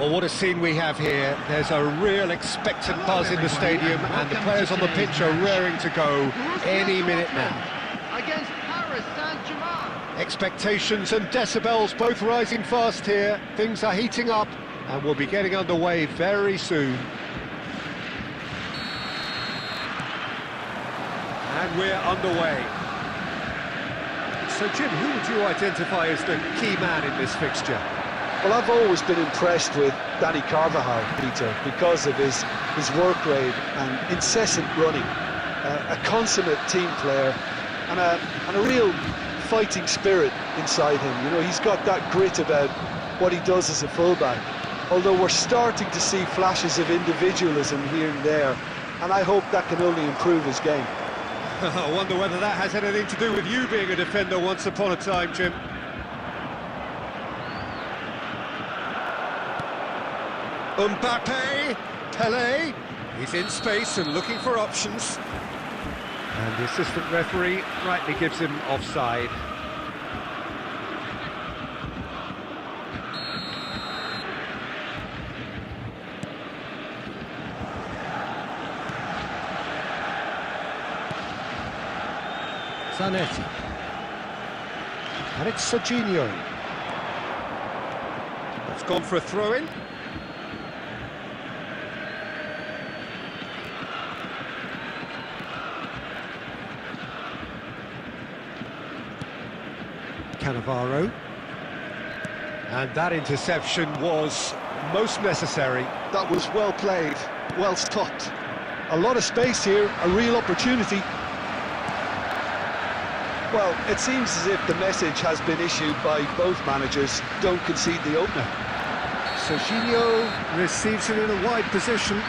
Well, what a scene we have here. There's a real expectant buzz in the stadium, and the players on the pitch are raring to go any minute now. Against Paris Saint-Germain. Expectations and decibels both rising fast here. Things are heating up, and we'll be getting underway very soon. And we're underway. So, Jim, who would you identify as the key man in this fixture? Well, I've always been impressed with Danny Carvajal, Peter, because of his work rate and incessant running. A consummate team player and a real fighting spirit inside him. You know, he's got that grit about what he does as a fullback. Although we're starting to see flashes of individualism here and there, and I hope that can only improve his game. I wonder whether that has anything to do with you being a defender once upon a time, Jim. Mbappe, Pelé, he's in space and looking for options. And the assistant referee rightly gives him offside. Zanetti. And it's Serginho. That's gone for a throw-in. Cannavaro, and that interception was most necessary. That was well played, well stopped. A lot of space here, a real opportunity. Well, it seems as if the message has been issued by both managers: don't concede the opener. Serginho receives it in a wide position.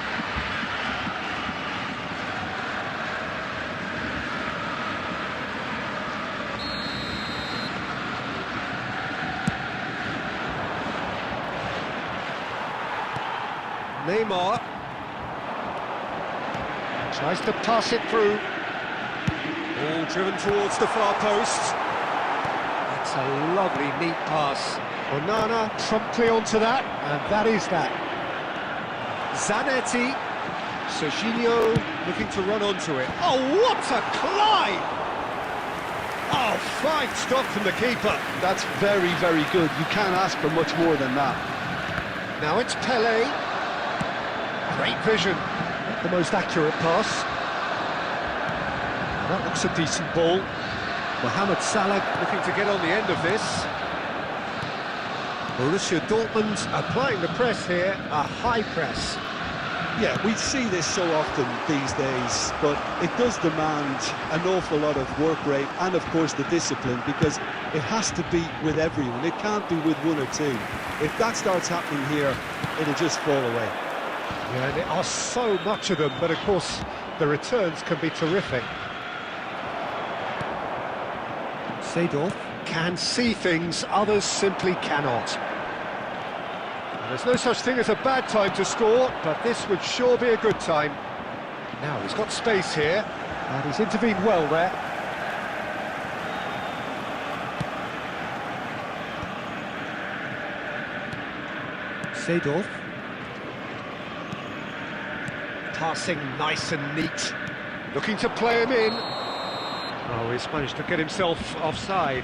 Neymar tries to pass it through. Ball driven towards the far post. That's a lovely, neat pass. Onana promptly onto that, and that is that. Zanetti. Serginho looking to run onto it. Oh, what a climb! Oh, fine stop from the keeper. That's very, very good. You can't ask for much more than that. Now it's Pelé. Great vision, not the most accurate pass. That looks a decent ball. Mohamed Salah looking to get on the end of this. Borussia Dortmund applying the press here, a high press. Yeah, we see this so often these days, but it does demand an awful lot of work rate and, of course, the discipline, because it has to be with everyone. It can't be with one or two. If that starts happening here, it'll just fall away. Yeah, there are so much of them, but of course the returns can be terrific. Seedorf can see things others simply cannot. And there's no such thing as a bad time to score, but this would sure be a good time. Now he's got space here, and he's intervened well there. Seedorf. Passing nice and neat, looking to play him in. Oh, he's managed to get himself offside.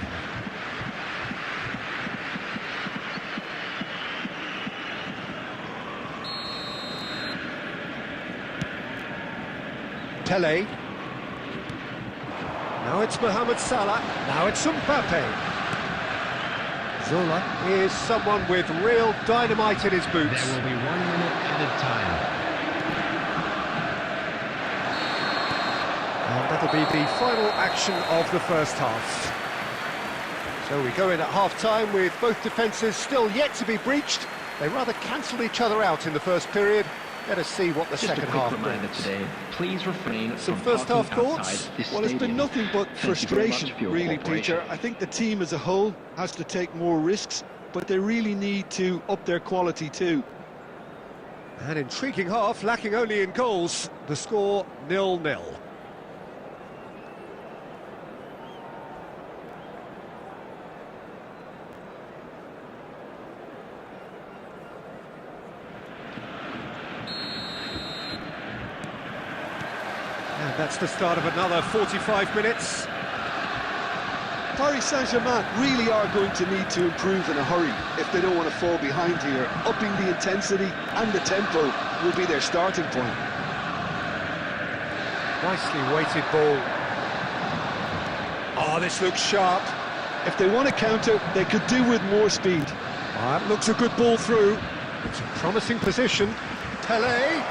Pelé. Now it's Mohamed Salah. Now it's Mbappe. Zola is someone with real dynamite in his boots. There will be 1 minute added time. And that'll be the final action of the first half. So we go in at half-time with both defences still yet to be breached. They rather cancelled each other out in the first period. Let us see what the second half brings. Today, please refrain Some from first half parking thoughts? outside this Well, it's been stadium. nothing but Thank you very much frustration, for your really, cooperation. Peter. I think the team as a whole has to take more risks, but they really need to up their quality too. An intriguing half, lacking only in goals. The score 0-0. That's the start of another 45 minutes. Paris Saint-Germain really are going to need to improve in a hurry if they don't want to fall behind here. Upping the intensity and the tempo will be their starting point. Nicely weighted ball. Oh, this looks sharp. If they want to counter, they could do with more speed. That looks a good ball through. It's a promising position. Pelé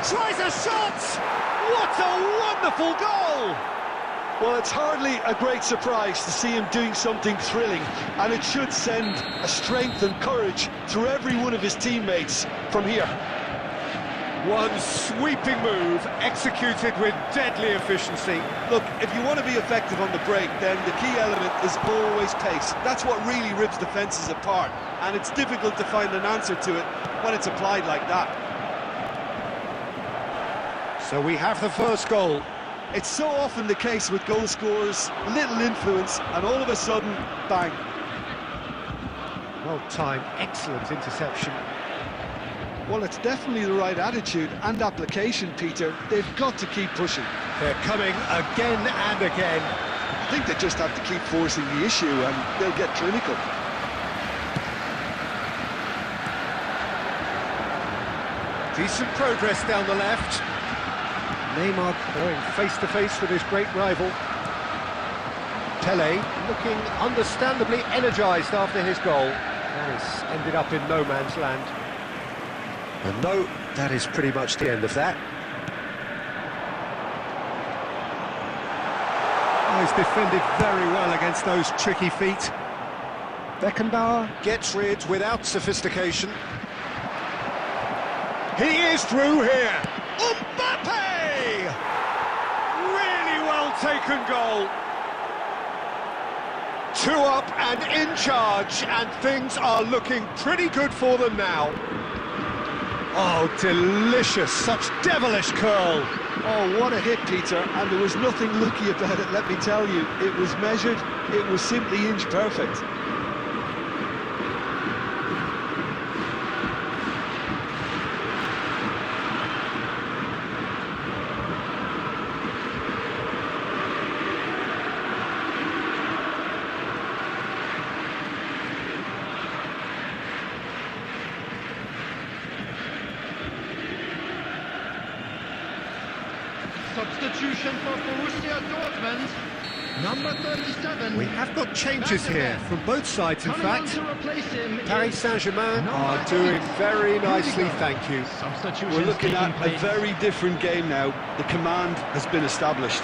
tries a shot! What a wonderful goal! Well, it's hardly a great surprise to see him doing something thrilling, and it should send a strength and courage through every one of his teammates from here. One sweeping move, executed with deadly efficiency. Look, if you want to be effective on the break, then the key element is always pace. That's what really rips defences apart, and it's difficult to find an answer to it when it's applied like that. So we have the first goal. It's so often the case with goal scorers, little influence, and all of a sudden, bang. Well timed, excellent interception. Well, it's definitely the right attitude and application, Peter. They've got to keep pushing. They're coming again and again. I think they just have to keep forcing the issue and they'll get clinical. Decent progress down the left. Neymar going face-to-face with his great rival. Pelé looking understandably energised after his goal. Paris ended up in no man's land. And no, that is pretty much the end of that. Oh, he's defended very well against those tricky feet. Beckenbauer gets rid without sophistication. He is through here. Mbappe! Really well taken goal. 2 up and in charge, and things are looking pretty good for them now. Oh, delicious, such devilish curl. Oh, what a hit, Peter, and there was nothing lucky about it, let me tell you. It was measured, it was simply inch perfect. Substitution for Borussia Dortmund, number 37. We have got changes here from both sides, in Coming on fact. to replace him Paris is Saint-Germain number are doing 8. very nicely, Rudiger. thank you. Substitutions We're looking taking at place. a very different game now. The command has been established.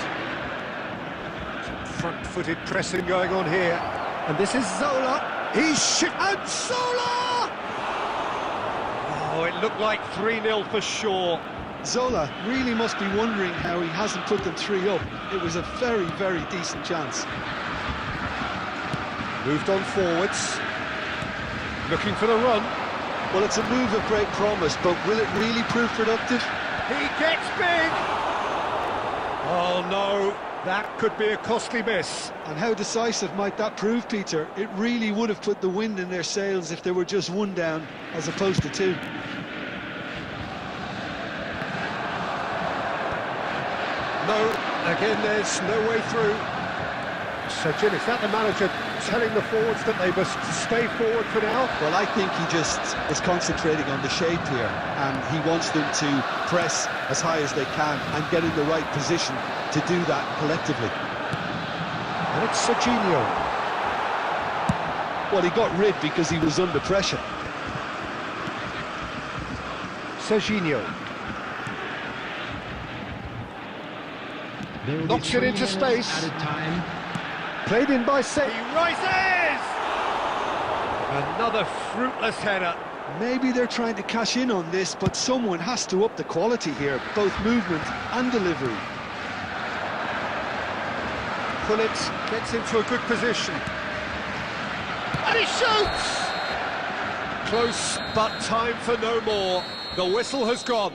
Front-footed pressing going on here. And this is Zola. He's and Zola! Oh, it looked like 3-0 for sure. Zola really must be wondering how he hasn't put them 3 up. It was a very, very decent chance. Moved on forwards. Looking for the run. Well, it's a move of great promise, but will it really prove productive? He gets big! Oh no, that could be a costly miss. And how decisive might that prove, Peter? It really would have put the wind in their sails if there were just 1 down, as opposed to 2. No, again there's no way through. So Jim, is that the manager telling the forwards that they must stay forward for now? Well, I think he just is concentrating on the shape here, and he wants them to press as high as they can and get in the right position to do that collectively. And it's Serginho. Well, he got rid because he was under pressure. Serginho. Knocks it into space. At a time. Played in by He rises! Another fruitless header. Maybe they're trying to cash in on this, but someone has to up the quality here, both movement and delivery. Gullit gets into a good position. And he shoots! Close, but time for no more. The whistle has gone.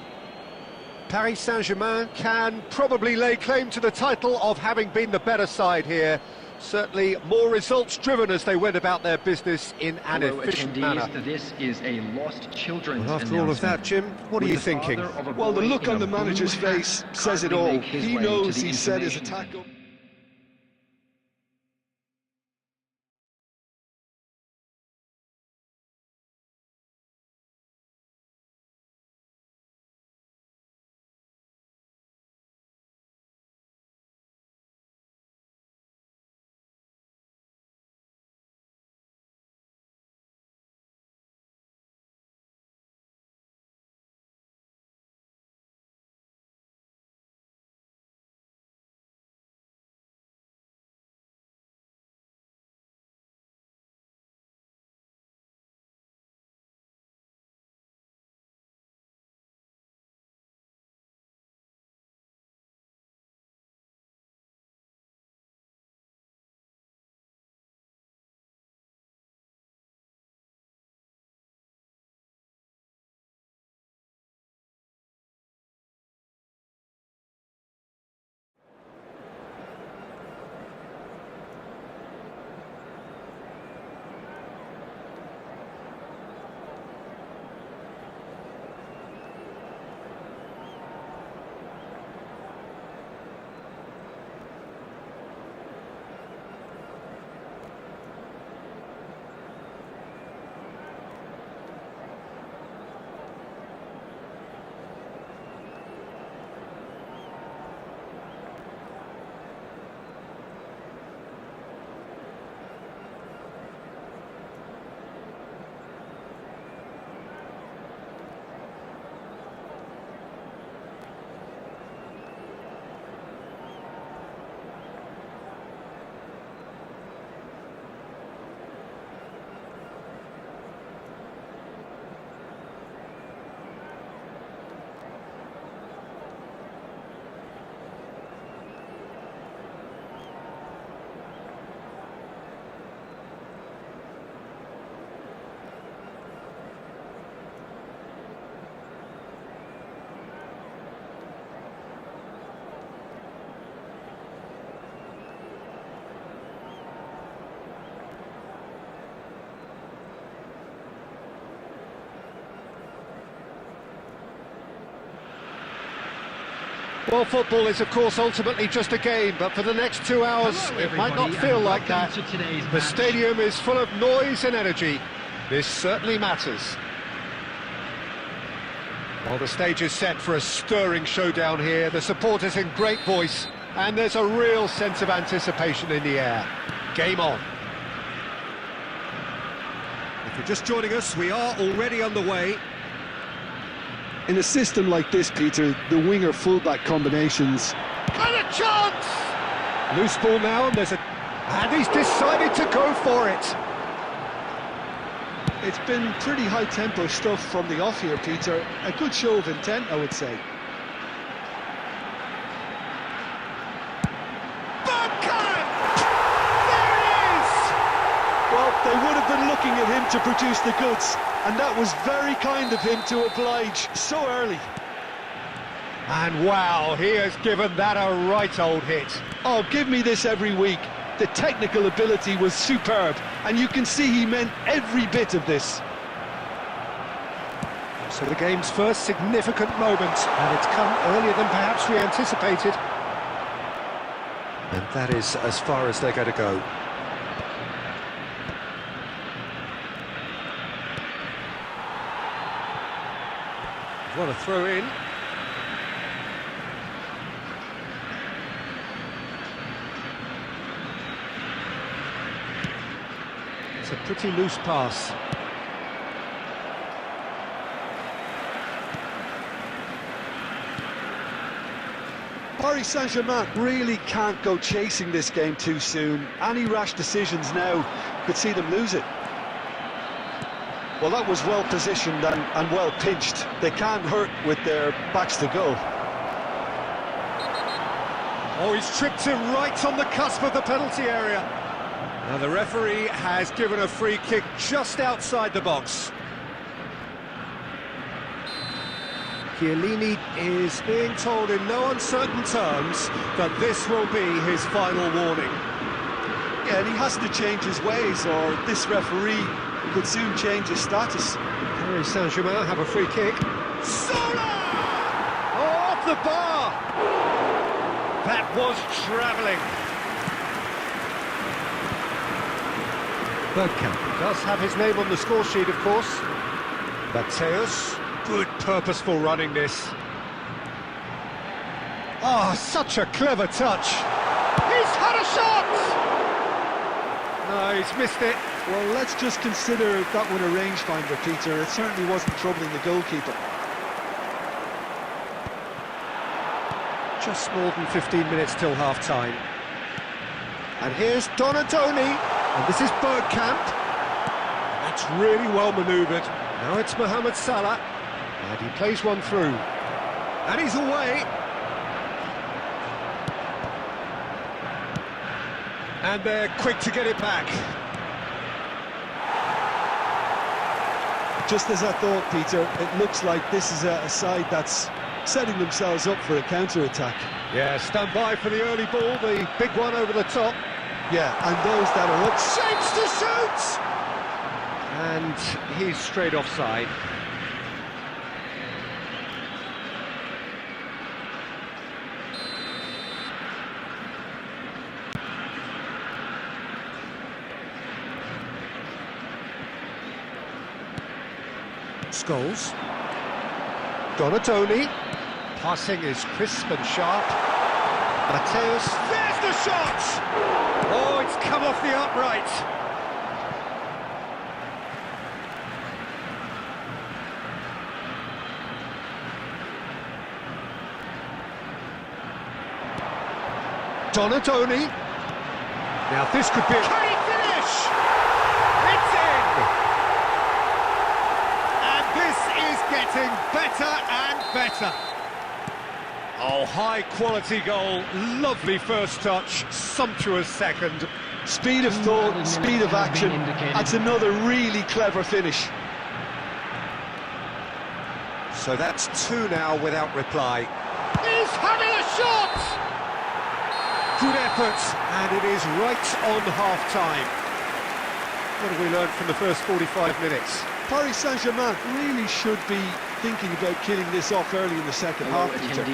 Paris Saint-Germain can probably lay claim to the title of having been the better side here. Certainly more results-driven as they went about their business in an Hello, efficient attendees. manner. This is a lost children's Well, after all of that, Jim, what are you thinking? Well, the look on the manager's face says it all. He knows he set his attack up. Well, football is, of course, ultimately just a game, but for the next 2 hours, it might not feel like that. The stadium is full of noise and energy. This certainly matters. Well, the stage is set for a stirring showdown here. The supporters in great voice, and there's a real sense of anticipation in the air. Game on. If you're just joining us, we are already underway. In a system like this, Peter, the winger-fullback combinations... And a chance! Loose ball now, and he's decided to go for it. It's been pretty high-tempo stuff from the off here, Peter. A good show of intent, I would say. Well, they would have been looking at him to produce the goods, and that was very kind of him to oblige so early. And wow, he has given that a right old hit. Oh, give me this every week. The technical ability was superb, and you can see he meant every bit of this. So the game's first significant moment, and it's come earlier than perhaps we anticipated. And that is as far as they're going to go. What a throw in. It's a pretty loose pass. Paris Saint-Germain really can't go chasing this game too soon. Any rash decisions now could see them lose it. Well, that was well positioned and well pinched. They can't hurt with their backs to go. Oh, he's tripped him right on the cusp of the penalty area. Now the referee has given a free kick just outside the box. Chiellini is being told in no uncertain terms that this will be his final warning. Yeah, and he has to change his ways, or this referee could soon change his status. Paris Saint-Germain have a free kick. Zola! Oh, off the bar! That was travelling. Bergkamp does have his name on the score sheet, of course. Mateus, good purposeful running this. Oh, such a clever touch. He's had a shot! No, he's missed it. Well, let's just consider that one a rangefinder, Peter. It certainly wasn't troubling the goalkeeper. Just more than 15 minutes till half-time. And here's Donatoni, and this is Bergkamp. That's really well manoeuvred. Now it's Mohamed Salah, and he plays one through. And he's away. And they're quick to get it back. Just as I thought, Peter, it looks like this is a side that's setting themselves up for a counter-attack. Yeah, stand by for the early ball, the big one over the top. Yeah, and those that are up... Shapes to shoot! And he's straight offside. Scholes. Donatoni. Passing is crisp and sharp. Mateus. There's the shot! Oh, it's come off the upright. Donatoni. Now this could be a... Can he finish? It's in! And this is getting better and better. Oh, high-quality goal, lovely first touch, sumptuous second. Speed of thought, speed of action, that's another really clever finish. So that's two now without reply. He's having a shot! Good effort, and it is right on half-time. What have we learned from the first 45 minutes? Paris Saint-Germain really should be thinking about killing this off early in the second half, Peter.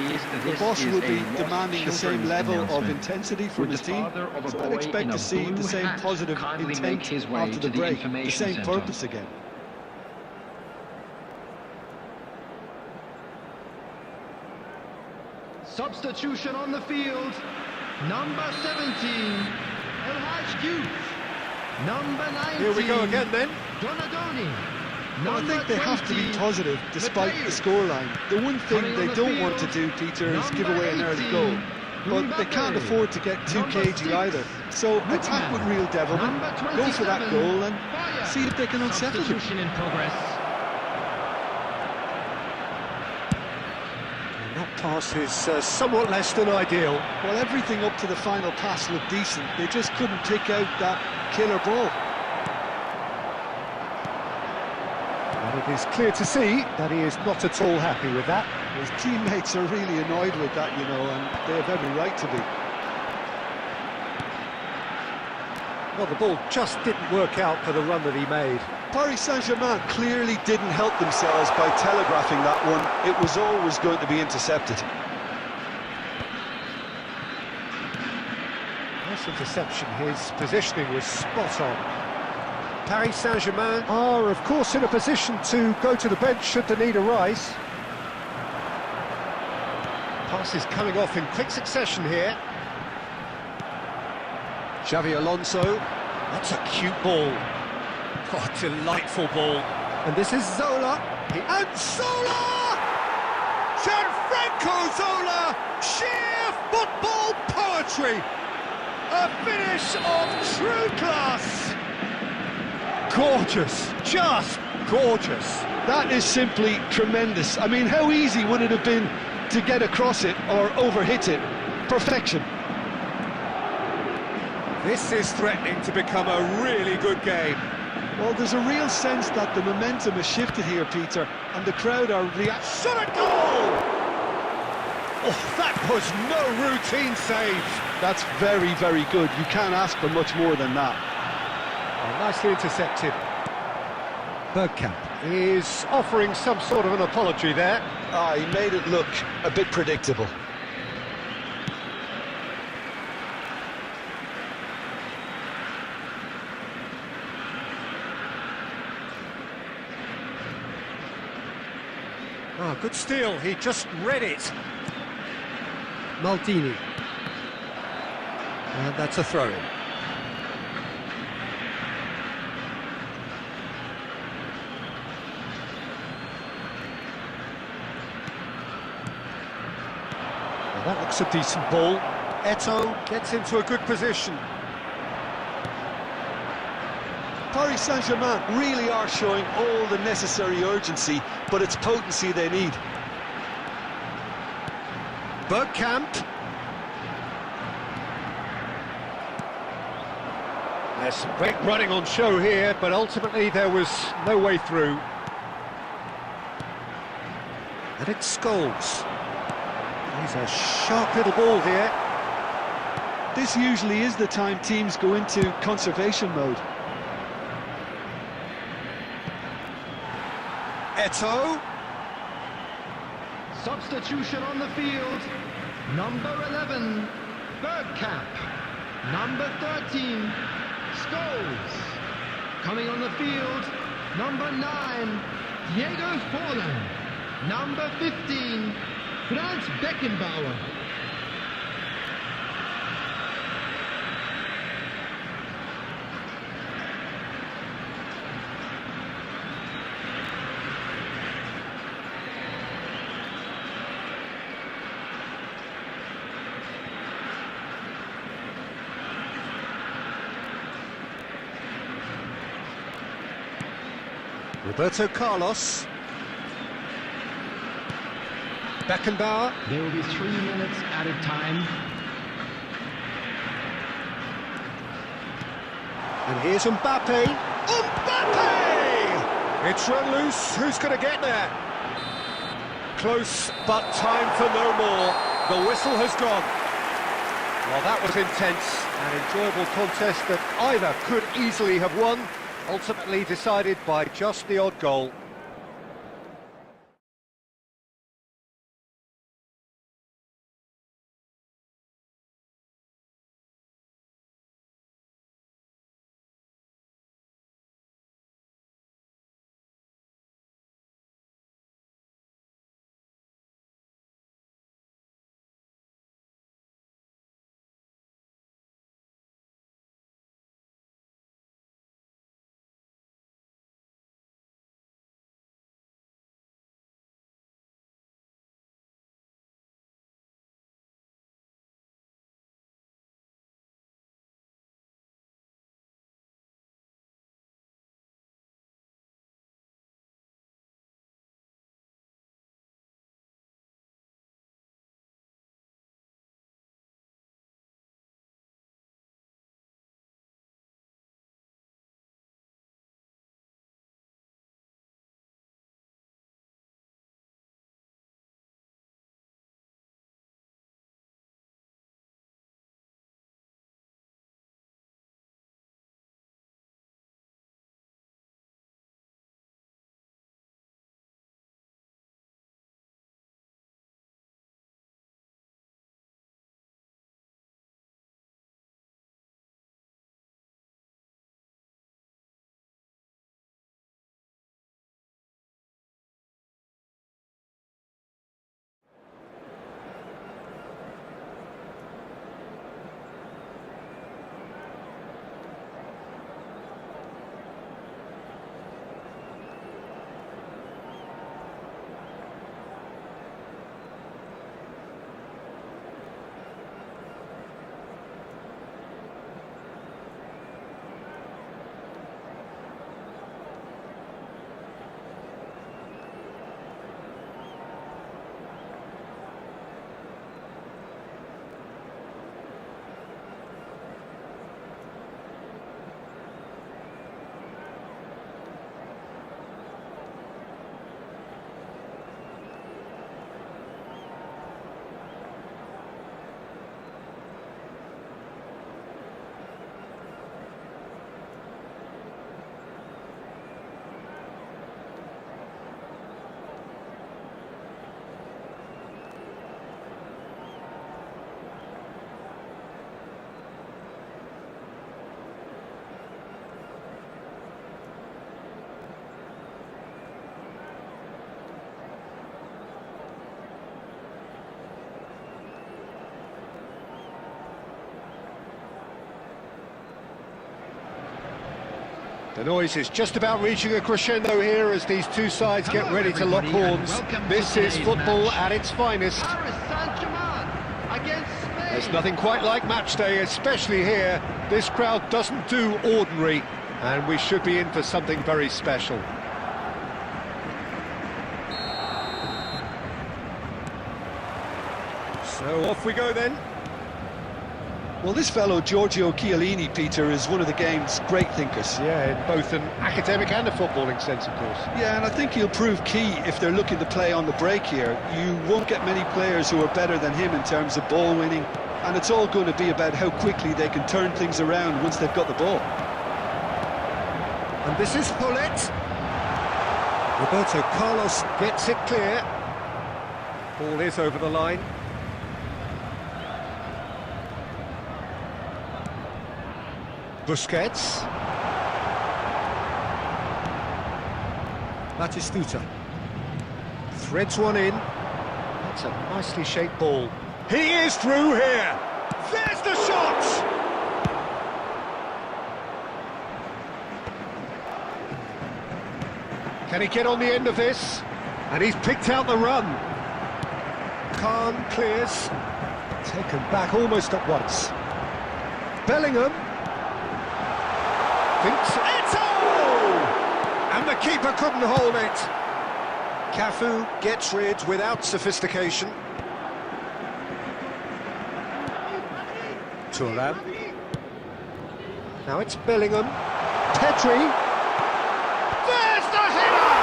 The boss will be demanding the same level of intensity from his team, so I'd expect to see the same positive intent after the break, the same purpose again. Substitution on the field. Number 17, El Hajj Youth. Number 19. Here we go again then. Donadoni. Well, I think they have to be positive despite the scoreline. The one thing they don't want to do, Peter, is give away an early goal. But they can't afford to get too cagey either. So attack with real devilment, go for that goal and see if they can unsettle them. Substitution in progress. That pass is somewhat less than ideal. Well, everything up to the final pass looked decent. They just couldn't pick out that killer ball. And it is clear to see that he is not at all happy with that. His teammates are really annoyed with that, you know, and they have every right to be. Well, the ball just didn't work out for the run that he made. Paris Saint-Germain clearly didn't help themselves by telegraphing that one. It was always going to be intercepted. Nice interception, his positioning was spot on. Paris Saint-Germain are, of course, in a position to go to the bench should the need arise. Passes coming off in quick succession here. Xavi Alonso, that's a cute ball. Oh, delightful ball. And this is Zola. And Zola! Gianfranco Zola! Sheer football poetry! A finish of true class! Gorgeous, just gorgeous. That is simply tremendous. I mean, how easy would it have been to get across it or overhit it? Perfection. This is threatening to become a really good game. Well, there's a real sense that the momentum has shifted here, Peter, and the crowd are reacting. Shot at goal! Oh, that was no routine save. That's very, very good. You can't ask for much more than that. Oh, nicely intercepted. Bergkamp is offering some sort of an apology there. Ah, he made it look a bit predictable. Oh, good steal, he just read it. Maldini. And that's a throw-in. Well, that looks a decent ball. Eto'o gets into a good position. Paris Saint-Germain really are showing all the necessary urgency, but it's potency they need. Bergkamp. There's some great running on show here, but ultimately there was no way through. And it's Scholes. He's a sharp little ball here. This usually is the time teams go into conservation mode. Eto'o. Substitution on the field. Number 11, Bergkamp. Number 13, Scholes. Coming on the field, number 9, Diego Forlan. Number 15, Franz Beckenbauer. Roberto Carlos. Beckenbauer. There will be 3 minutes added time. And here's Mbappe. Mbappe! It's run loose. Who's going to get there? Close, but time for no more. The whistle has gone. Well, that was intense. An enjoyable contest that either could easily have won, ultimately decided by just the odd goal. The noise is just about reaching a crescendo here as these two sides get ready to lock horns. This is football at its finest. Paris Saint-Germain against Spain. There's nothing quite like match day, especially here. This crowd doesn't do ordinary, and we should be in for something very special. So off we go then. Well, this fellow, Giorgio Chiellini, Peter, is one of the game's great thinkers. Yeah, in both an academic and a footballing sense, of course. Yeah, and I think he'll prove key if they're looking to play on the break here. You won't get many players who are better than him in terms of ball winning, and it's all going to be about how quickly they can turn things around once they've got the ball. And this is Paulette. Roberto Carlos gets it clear. Ball is over the line. Busquets. Batistuta. Threads one in. That's a nicely shaped ball. He is through here. There's the shot! Can he get on the end of this? And he's picked out the run. Khan clears. Taken back almost at once. Bellingham. Thinks it's and the keeper couldn't hold it. Cafu gets rid without sophistication. Thuram. Now it's Bellingham. Pedri. There's the header!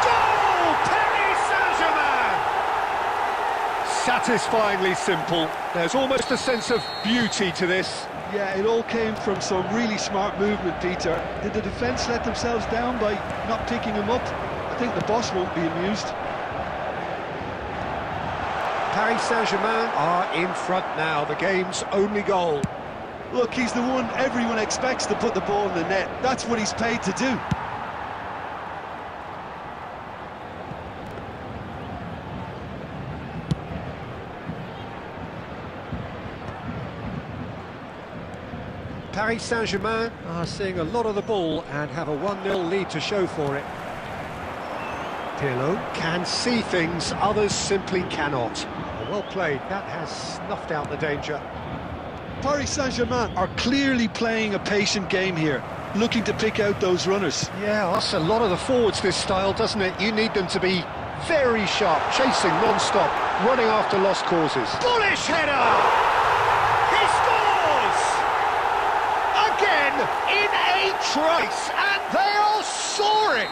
Goal! Paris Saint-Germain! Satisfyingly simple. There's almost a sense of beauty to this. Yeah, it all came from some really smart movement, Peter. Did the defence let themselves down by not picking him up? I think the boss won't be amused. Paris Saint-Germain are in front now, the game's only goal. Look, he's the one everyone expects to put the ball in the net. That's what he's paid to do. Paris Saint-Germain are seeing a lot of the ball and have a 1-0 lead to show for it. Pirlo can see things others simply cannot. Well played, that has snuffed out the danger. Paris Saint-Germain are clearly playing a patient game here, looking to pick out those runners. Yeah, that's a lot of the forwards, this style, doesn't it? You need them to be very sharp, chasing non-stop, running after lost causes. Bullish header! In a trice, and they are soaring!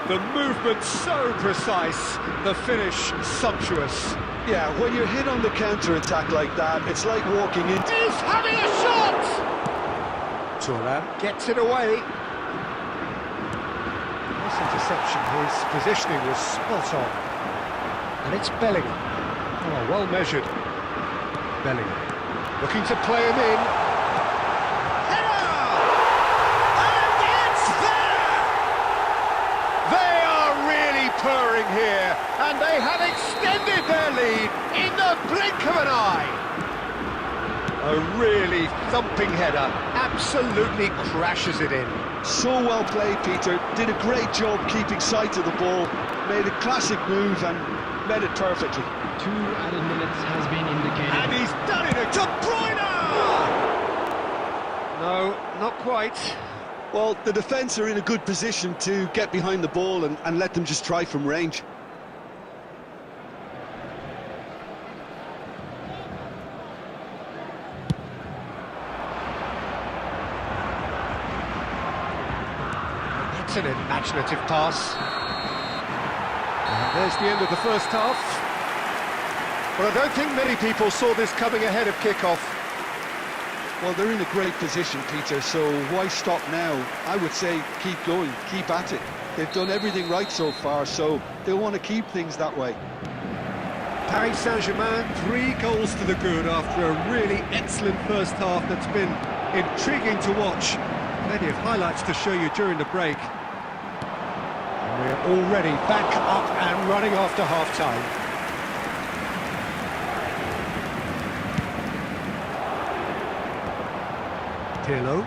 The movement so precise, the finish sumptuous. Yeah, when you're hit on the counter-attack like that, it's like walking in. He's having a shot! Thuram gets it away. Nice interception, his positioning was spot on. And it's Bellingham. Oh, well measured. Bellingham looking to play him in. Purring here, and they have extended their lead in the blink of an eye. A really thumping header, absolutely crashes it in. So well played, Peter. Did a great job keeping sight of the ball, made a classic move and met it perfectly. 2 added minutes has been indicated. And he's done it, De Bruyne! No, not quite. Well, the defence are in a good position to get behind the ball and let them just try from range. That's an imaginative pass. And there's the end of the first half. But I don't think many people saw this coming ahead of kick-off. Well, they're in a great position, Peter, so why stop now? I would say keep going, keep at it. They've done everything right so far, so they'll want to keep things that way. Paris Saint-Germain, 3 goals to the good after a really excellent first half that's been intriguing to watch. Plenty of highlights to show you during the break. And we're already back up and running after half-time. Pirlo.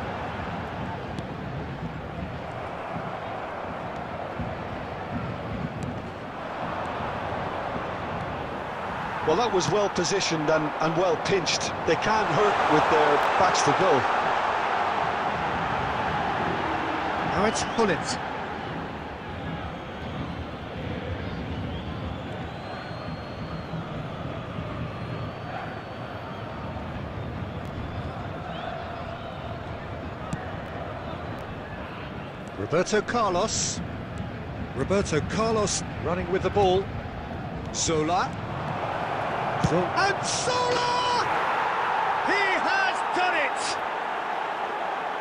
Well, that was well positioned and well pinched. They can't hurt with their backs to goal. Now it's Hullet. Roberto Carlos. Roberto Carlos running with the ball. Zola. And Zola! He has done it!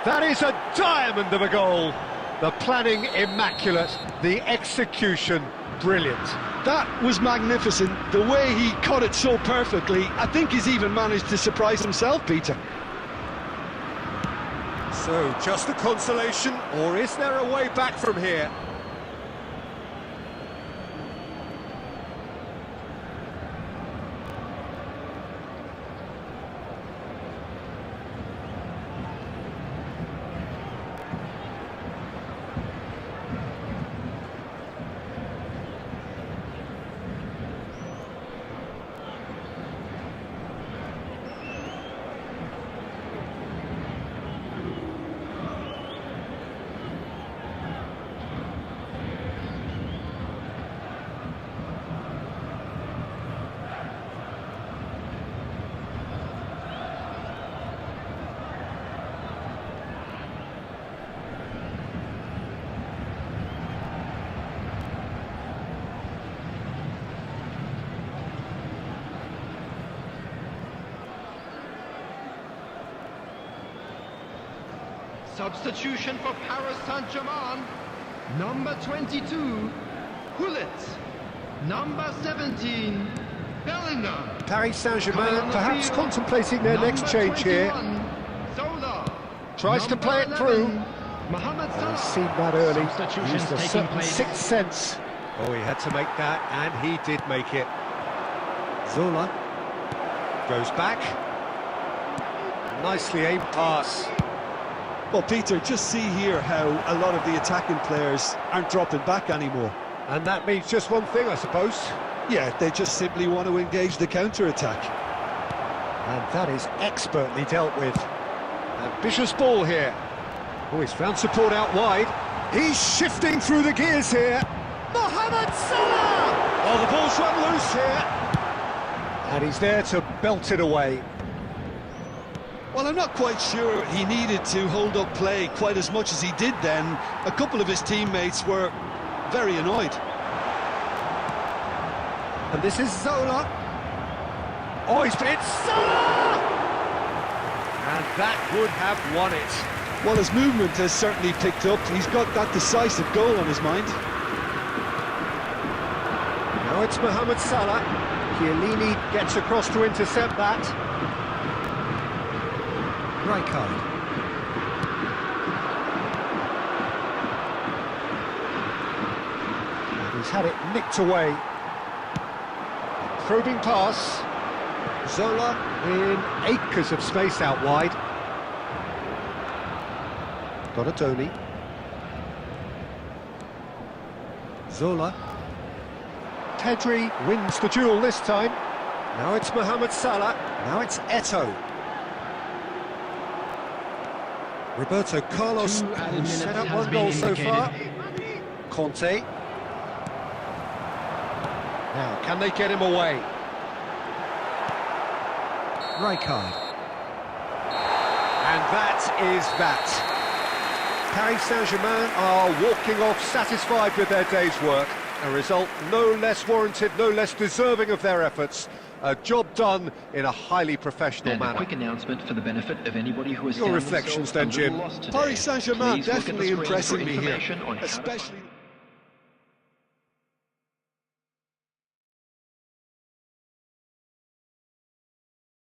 That is a diamond of a goal. The planning immaculate, the execution brilliant. That was magnificent. The way he cut it so perfectly, I think he's even managed to surprise himself, Peter. So, just a consolation, or is there a way back from here? Substitution for Paris Saint-Germain. Number 22, Hullet. Number 17, Bellingham. Paris Saint-Germain perhaps contemplating their next change here. Zola. Tries to play it through. Mohamed Salah. He's seen that early. Substitutions Used a taking certain place. sixth sense. Oh, he had to make that, and he did make it. Zola goes back. Nicely aimed pass. Well, Peter, just see here how a lot of the attacking players aren't dropping back anymore. And that means just one thing, I suppose. Yeah, they just simply want to engage the counter-attack. And that is expertly dealt with. Ambitious ball here. Oh, he's found support out wide. He's shifting through the gears here. Mohamed Salah! Oh, the ball's run loose here. And he's there to belt it away. Well, I'm not quite sure he needed to hold up play quite as much as he did then. A couple of his teammates were very annoyed. And this is Zola. Oh, it's Salah! And that would have won it. Well, his movement has certainly picked up. He's got that decisive goal on his mind. Now it's Mohamed Salah. Chiellini gets across to intercept that. Rijkaard. And he's had it nicked away. Probing pass. Zola in acres of space out wide. Donatoni. Zola. Pedri wins the duel this time. Now it's Mohamed Salah. Now it's Eto'o. Roberto Carlos set up one goal so far. Conte. Now, can they get him away? Rijkaard. And that is that. Paris Saint-Germain are walking off satisfied with their day's work. A result no less warranted, no less deserving of their efforts. A job done in a highly professional manner. A quick announcement for the benefit of anybody who has Your reflections then, Jim. Paris Saint-Germain definitely impressing me here, especially...